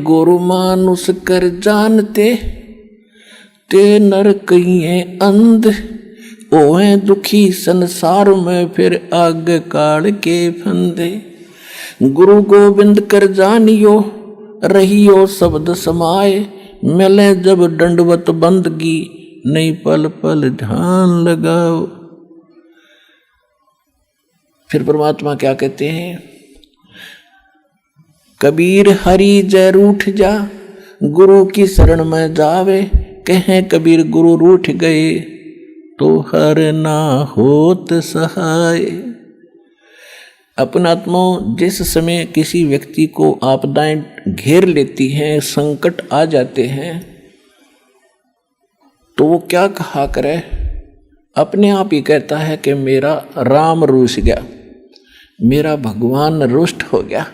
गुरु मानुष कर जानते ते नर कहिए अंध, ओए दुखी संसार में फिर आगे काल के फंदे। गुरु गोविंद कर जानियो रहियो शब्द समाए, मिले जब दंडवत बंदगी नहीं पल पल ध्यान लगाओ। फिर परमात्मा क्या कहते हैं, कबीर हरि जय रूठ जा, गुरु की शरण में जावे, कहें कबीर गुरु रूठ गए तो हर ना होत सहाय। अपनात्माओं, जिस समय किसी व्यक्ति को आपदाएं घेर लेती हैं, संकट आ जाते हैं, तो वो क्या कहा करे, अपने आप ही कहता है कि मेरा राम रूठ गया, मेरा भगवान रुष्ट हो गया,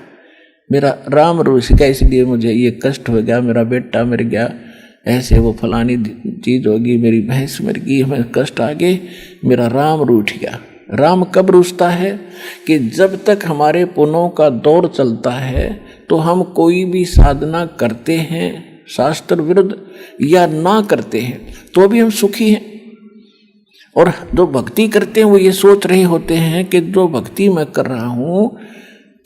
मेरा राम रूठ गया, इसलिए मुझे ये कष्ट हो गया, मेरा बेटा मर गया, ऐसे वो फलानी चीज होगी, मेरी भैंस मर गई, हमें कष्ट आ गए, मेरा राम रूठ गया। राम कब रूठता है कि जब तक हमारे पुण्यों का दौर चलता है तो हम कोई भी साधना करते हैं शास्त्र विरुद्ध या ना करते हैं तो भी हम सुखी हैं, और जो भक्ति करते हैं वो ये सोच रहे होते हैं कि जो भक्ति मैं कर रहा हूँ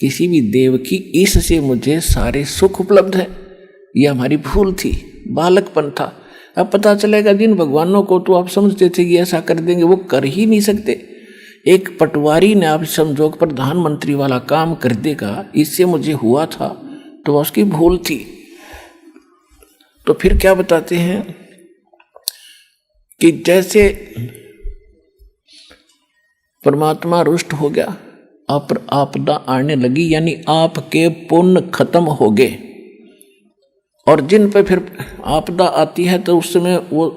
किसी भी देव की, इससे मुझे सारे सुख उपलब्ध है। ये हमारी भूल थी, बालकपन था। अब पता चलेगा जिन भगवानों को तो आप समझते थे कि ऐसा कर देंगे, वो कर ही नहीं सकते। एक पटवारी ने आप समझो प्रधानमंत्री वाला काम कर देगा, इससे मुझे हुआ था, तो उसकी भूल थी। तो फिर क्या बताते हैं कि जैसे परमात्मा रुष्ट हो गया, आपदा आने लगी, यानी आपके पुण्य खत्म हो गए, और जिन पे फिर आपदा आती है तो उस समय वो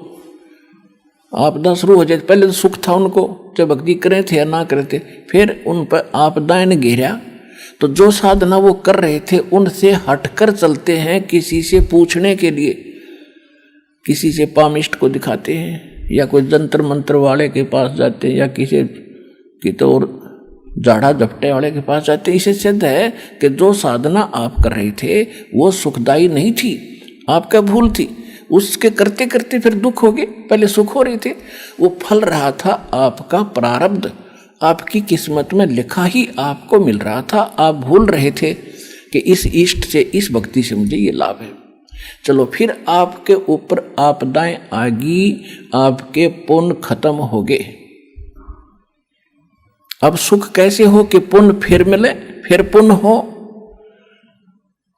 आपदा शुरू हो जाए। पहले तो सुख था उनको, जब भक्ति करे थे या ना करे थे, फिर उन पर आपदाएं ने घेरा, तो जो साधना वो कर रहे थे उनसे हटकर चलते हैं, किसी से पूछने के लिए, किसी से पामिष्ट को दिखाते हैं, या कोई जंतर मंत्र वाले के पास जाते हैं, या किसी की तो और झाड़ा झपटे वाले के पास जाते हैं। इसे सिद्ध है कि जो साधना आप कर रहे थे वो सुखदायी नहीं थी, आपका भूल थी, उसके करते करते फिर दुख हो गए। पहले सुख हो रहे थे, वो फल रहा था आपका प्रारब्ध, आपकी किस्मत में लिखा ही आपको मिल रहा था। आप भूल रहे थे कि इस इष्ट से, इस भक्ति से मुझे ये लाभ है। चलो फिर आपके ऊपर आपदाएं आ गई, आपके पुण्य खत्म हो गए। अब सुख कैसे हो कि पुण्य फिर मिले, फिर पुण्य हो।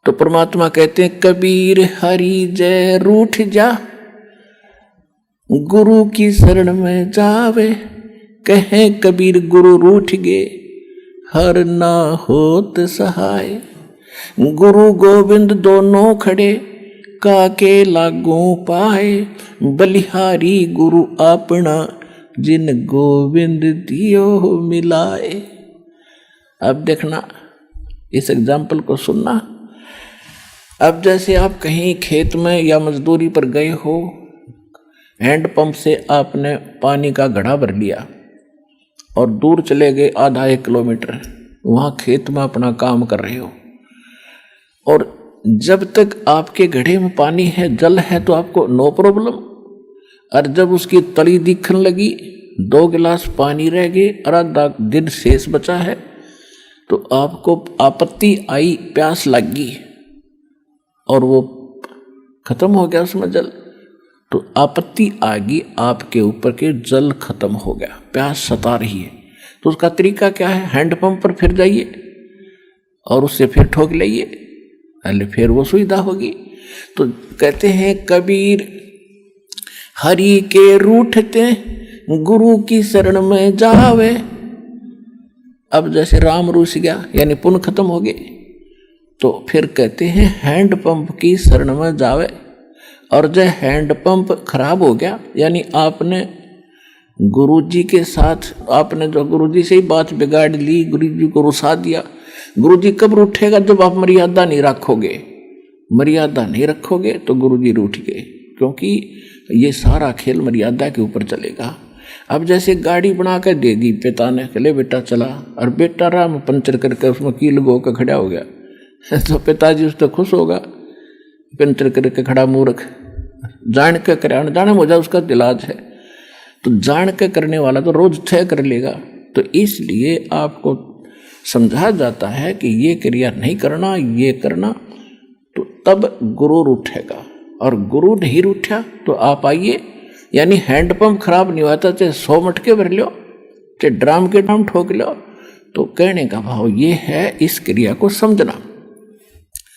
तो परमात्मा कहते हैं कबीर हरि जय रूठ जा, गुरु की शरण में जावे, कहें कबीर गुरु रूठ गए हर ना होत सहाय। गुरु गोविंद दोनों खड़े काके लागू पाए, बलिहारी गुरु अपना जिन गोविंद दियो मिलाए। अब देखना, इस एग्जाम्पल को सुनना। अब जैसे आप कहीं खेत में या मजदूरी पर गए हो, हैंडपंप से आपने पानी का घड़ा भर लिया और दूर चले गए आधा 1 किलोमीटर, वहाँ खेत में अपना काम कर रहे हो, और जब तक आपके घड़े में पानी है, जल है, तो आपको नो प्रॉब्लम। और जब उसकी तली दिखने लगी, 2 गिलास पानी रह गए और आधा दिन शेष बचा है, तो आपको आपत्ति आई, प्यास लग गई और वो खत्म हो गया उसमें जल, तो आपत्ति आ गई आपके ऊपर के, जल खत्म हो गया, प्यास सता रही है। तो उसका तरीका क्या है, हैंडपंप पर फिर जाइए और उससे फिर ठोक लाइए, पहले फिर वो सुविधा होगी। तो कहते हैं कबीर हरि के रूठते गुरु की शरण में जावे। अब जैसे राम रूठ गया, यानी पुण्य खत्म हो गए, तो फिर कहते हैं हैंडपंप की शरण में जावे। और जब हैंडपंप खराब हो गया, यानी आपने गुरुजी के साथ, आपने जो गुरुजी से ही बात बिगाड़ ली, गुरुजी को रुसा दिया। गुरुजी कब रूठेगा, जब आप मर्यादा नहीं रखोगे। मर्यादा नहीं रखोगे तो गुरुजी रूठ गए, क्योंकि ये सारा खेल मर्यादा के ऊपर चलेगा। अब जैसे गाड़ी बना कर दे दी पिता ने, ले बेटा चला, और बेटा राम पंचर करके उसमें कील गो का खड़ा हो गया, तो पिताजी उस पर खुश होगा पिंतर करके खड़ा मूर्ख, जान के करे अनजाने में हो जाए उसका इलाज है। तो जान के करने वाला तो रोज तय कर लेगा। तो इसलिए आपको समझा जाता है कि ये क्रिया नहीं करना, ये करना, तो तब गुरु रूठेगा। और गुरु नहीं रूठा तो आप आइए, यानी हैंडपंप खराब नहीं हुआ था, चाहे 100 मटके भर लो, चाहे ड्राम के ड्राम ठोक लो। तो कहने का भाव ये है इस क्रिया को समझना।